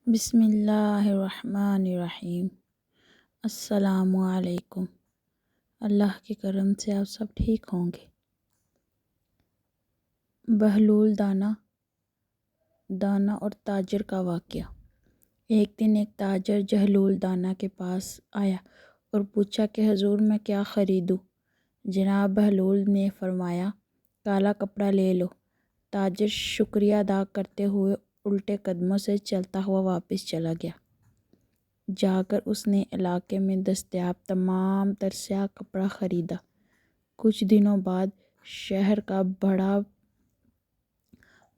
بسم اللہ الرحمن الرحیم۔ السلام علیکم۔ اللہ کے کرم سے آپ سب ٹھیک ہوں گے۔ بہلول دانا اور تاجر کا واقعہ۔ ایک دن ایک تاجر جہلول دانا کے پاس آیا اور پوچھا کہ حضور میں کیا خریدوں؟ جناب بہلول نے فرمایا کالا کپڑا لے لو۔ تاجر شکریہ ادا کرتے ہوئے الٹے قدموں سے چلتا ہوا واپس چلا گیا۔ جا کر اس نے علاقے میں دستیاب تمام تر سیاہ کپڑا خریدا۔ کچھ دنوں بعد شہر کا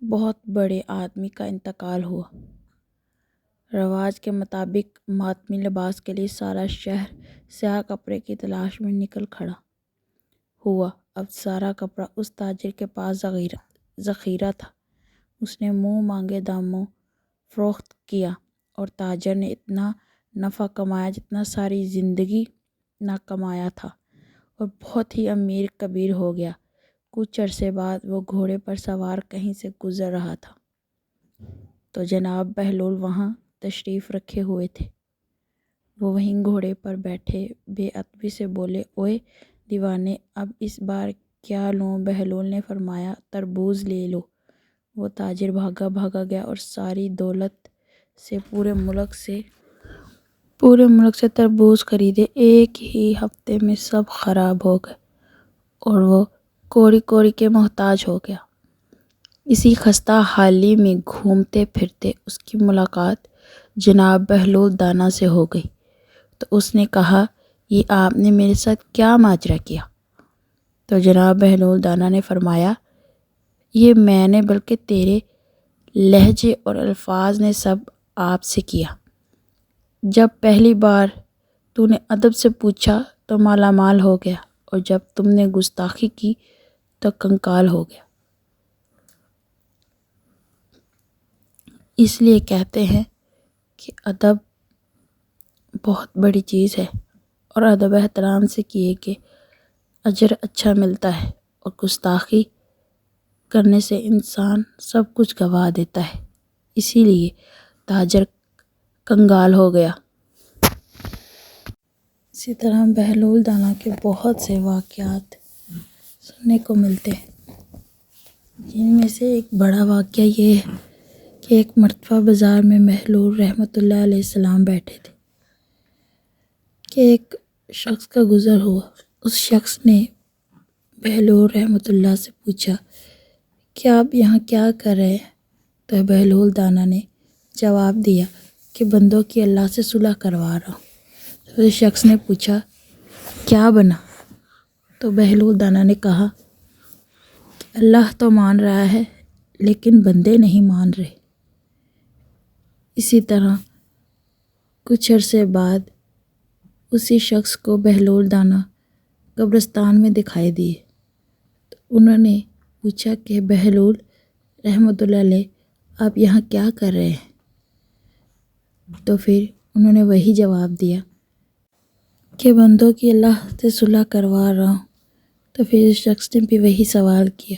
بہت بڑے آدمی کا انتقال ہوا۔ رواج کے مطابق ماتمی لباس کے لیے سارا شہر سیاہ کپڑے کی تلاش میں نکل کھڑا ہوا۔ اب سارا کپڑا اس تاجر کے پاس ذخیرہ تھا۔ اس نے منہ مانگے داموں فروخت کیا اور تاجر نے اتنا نفع کمایا جتنا ساری زندگی نہ کمایا تھا، اور بہت ہی امیر کبیر ہو گیا۔ کچھ عرصے بعد وہ گھوڑے پر سوار کہیں سے گزر رہا تھا تو جناب بہلول وہاں تشریف رکھے ہوئے تھے۔ وہ وہیں گھوڑے پر بیٹھے بے ادبی سے بولے، اوئے دیوانے، اب اس بار کیا لوں؟ بہلول نے فرمایا تربوز لے لو۔ وہ تاجر بھاگا گیا اور ساری دولت سے پورے ملک سے تربوز خریدے۔ ایک ہی ہفتے میں سب خراب ہو گئے اور وہ کوڑی کے محتاج ہو گیا۔ اسی خستہ حالی میں گھومتے پھرتے اس کی ملاقات جناب بہلول دانا سے ہو گئی تو اس نے کہا، یہ آپ نے میرے ساتھ کیا ماجرا کیا؟ تو جناب بہلول دانا نے فرمایا، یہ میں نے بلکہ تیرے لہجے اور الفاظ نے سب آپ سے کیا۔ جب پہلی بار تو نے ادب سے پوچھا تو مالا مال ہو گیا، اور جب تم نے گستاخی کی تو کنکال ہو گیا۔ اس لیے کہتے ہیں کہ ادب بہت بڑی چیز ہے، اور ادب احترام سے کیے کہ اجر اچھا ملتا ہے، اور گستاخی کرنے سے انسان سب کچھ گنوا دیتا ہے۔ اسی لیے تاجر کنگال ہو گیا۔ اسی طرح بہلول دانا کے بہت سے واقعات سننے کو ملتے ہیں، جن میں سے ایک بڑا واقعہ یہ ہے کہ ایک مرتبہ بازار میں بہلول رحمۃ اللہ علیہ السلام بیٹھے تھے کہ ایک شخص کا گزر ہوا۔ اس شخص نے بہلول رحمۃ اللہ سے پوچھا کہ آپ یہاں کیا کر رہے ہیں؟ تو بہلول دانا نے جواب دیا کہ بندوں کی اللہ سے صلح کروا رہا ہوں۔ تو اس شخص نے پوچھا کیا بنا؟ تو بہلول دانا نے کہا کہ اللہ تو مان رہا ہے لیکن بندے نہیں مان رہے۔ اسی طرح کچھ عرصے بعد اسی شخص کو بہلول دانا قبرستان میں دکھائی دیے تو انہوں نے پوچھا کہ بہلول رحمۃ اللہ علیہ آپ یہاں کیا کر رہے ہیں؟ تو پھر انہوں نے وہی جواب دیا کہ بندوں کی اللہ سے صلح کروا رہا ہوں۔ تو پھر اس شخص نے بھی وہی سوال کیا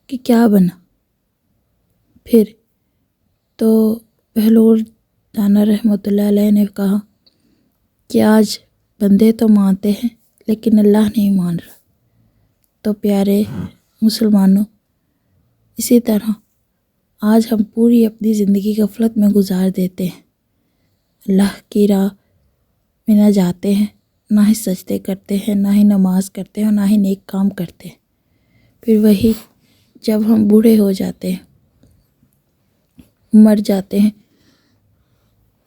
کہ کیا بنا؟ پھر تو بہلول دانا رحمۃ اللہ علیہ نے کہا کہ آج بندے تو مانتے ہیں لیکن اللہ نہیں مان رہا۔ تو پیارے مسلمانوں، اسی طرح آج ہم پوری اپنی زندگی غفلت میں گزار دیتے ہیں، اللہ کی راہ میں نہ جاتے ہیں، نہ ہی سجدے کرتے ہیں، نہ ہی نماز کرتے ہیں، اور نہ ہی نیک کام کرتے ہیں۔ پھر وہی جب ہم بوڑھے ہو جاتے ہیں، مر جاتے ہیں،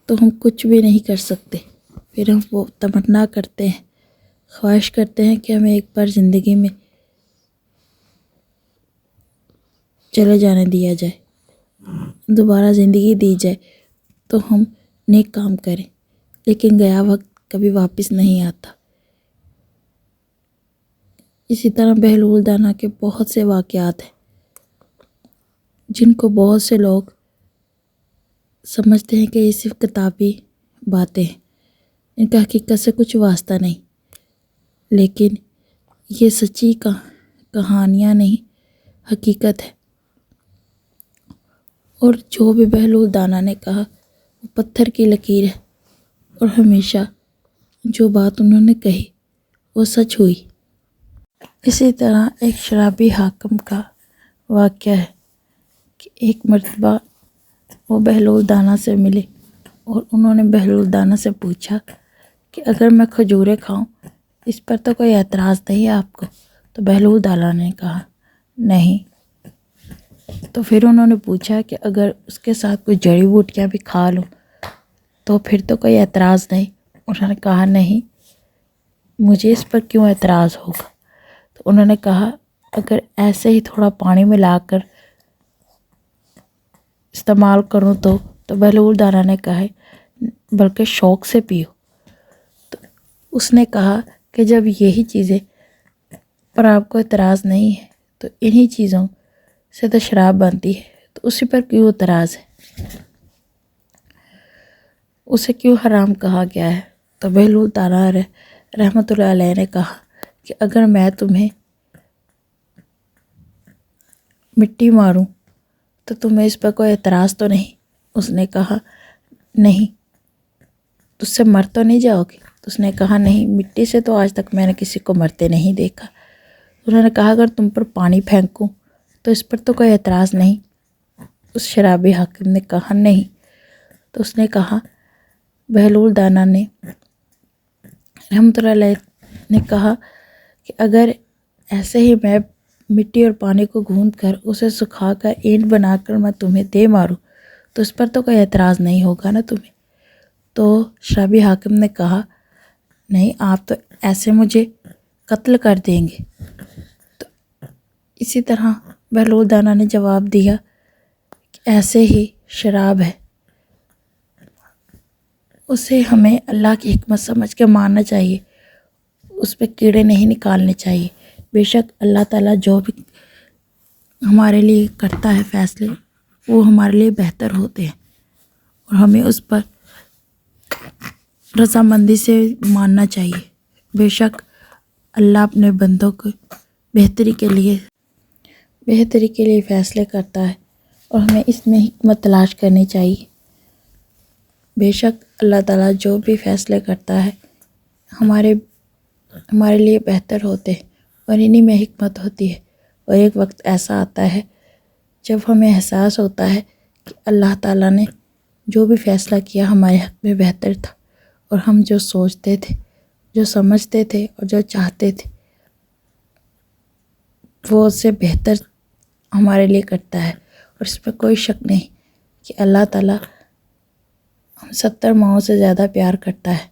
تو ہم کچھ بھی نہیں کر سکتے۔ پھر ہم وہ تمنا کرتے ہیں، خواہش کرتے ہیں کہ ہمیں ایک بار زندگی میں چلے جانے دیا جائے، دوبارہ زندگی دی جائے تو ہم نیک کام کریں، لیکن گیا وقت کبھی واپس نہیں آتا۔ اسی طرح بہلول دانا کے بہت سے واقعات ہیں جن کو بہت سے لوگ سمجھتے ہیں کہ یہ صرف کتابی باتیں ہیں، ان کا حقیقت سے کچھ واسطہ نہیں، لیکن یہ سچی کہانیاں نہیں، حقیقت ہے۔ اور جو بھی بہلول دانا نے کہا وہ پتھر کی لکیر ہے اور ہمیشہ جو بات انہوں نے کہی وہ سچ ہوئی۔ اسی طرح ایک شرابی حاکم کا واقعہ ہے کہ ایک مرتبہ وہ بہلول دانا سے ملے اور انہوں نے بہلول دانا سے پوچھا کہ اگر میں کھجوریں کھاؤں اس پر تو کوئی اعتراض نہیں ہے آپ کو؟ تو بہلول دانا نے کہا نہیں۔ تو پھر انہوں نے پوچھا کہ اگر اس کے ساتھ کوئی جڑی بوٹیاں بھی کھا لوں تو پھر تو کوئی اعتراض نہیں؟ انہوں نے کہا نہیں، مجھے اس پر کیوں اعتراض ہوگا؟ تو انہوں نے کہا اگر ایسے ہی تھوڑا پانی ملا کر استعمال کروں تو بہلول دانا نے کہا بلکہ شوق سے پیو۔ تو اس نے کہا کہ جب یہی چیزیں پر آپ کو اعتراض نہیں ہے تو انہی چیزوں سے تو شراب بنتی ہے، تو اسی پر کیوں اعتراض ہے؟ اسے کیوں حرام کہا گیا ہے؟ تو بہلول دانا رحمۃ اللہ علیہ نے کہا کہ اگر میں تمہیں مٹی ماروں تو تمہیں اس پر کوئی اعتراض تو نہیں؟ اس نے کہا نہیں۔ تو اس سے مر تو نہیں جاؤ گے؟ تو اس نے کہا نہیں، مٹی سے تو آج تک میں نے کسی کو مرتے نہیں دیکھا۔ انہوں نے کہا اگر تم پر پانی پھینکوں تو اس پر تو کوئی اعتراض نہیں؟ اس شرابی حاکم نے کہا نہیں۔ تو اس نے کہا بہلول دانا نے رحمۃ اللہ علیہ نے کہا کہ اگر ایسے ہی میں مٹی اور پانی کو گوندھ کر اسے سکھا کر اینٹ بنا کر میں تمہیں دے ماروں تو اس پر تو کوئی اعتراض نہیں ہوگا نا تمہیں؟ تو شرابی حاکم نے کہا نہیں، آپ تو ایسے مجھے قتل کر دیں گے۔ تو اسی طرح بہلول دانا نے جواب دیا کہ ایسے ہی شراب ہے، اسے ہمیں اللہ کی حکمت سمجھ کے ماننا چاہیے، اس پہ کیڑے نہیں نکالنے چاہیے۔ بے شک اللہ تعالیٰ جو بھی ہمارے لیے کرتا ہے فیصلے وہ ہمارے لیے بہتر ہوتے ہیں اور ہمیں اس پر رضامندی سے ماننا چاہیے۔ بے شک اللہ اپنے بندوں کو بہتری کے لیے فیصلے کرتا ہے اور ہمیں اس میں حکمت تلاش کرنی چاہیے۔ بے شک اللہ تعالیٰ جو بھی فیصلے کرتا ہے ہمارے لیے بہتر ہوتے ہیں اور انہی میں حکمت ہوتی ہے۔ اور ایک وقت ایسا آتا ہے جب ہمیں احساس ہوتا ہے کہ اللہ تعالیٰ نے جو بھی فیصلہ کیا ہمارے حق میں بہتر تھا، اور ہم جو سوچتے تھے، جو سمجھتے تھے اور جو چاہتے تھے وہ اس سے بہتر ہمارے لیے کرتا ہے۔ اور اس میں کوئی شک نہیں کہ اللہ تعالیٰ ہم 70 ماؤں سے زیادہ پیار کرتا ہے۔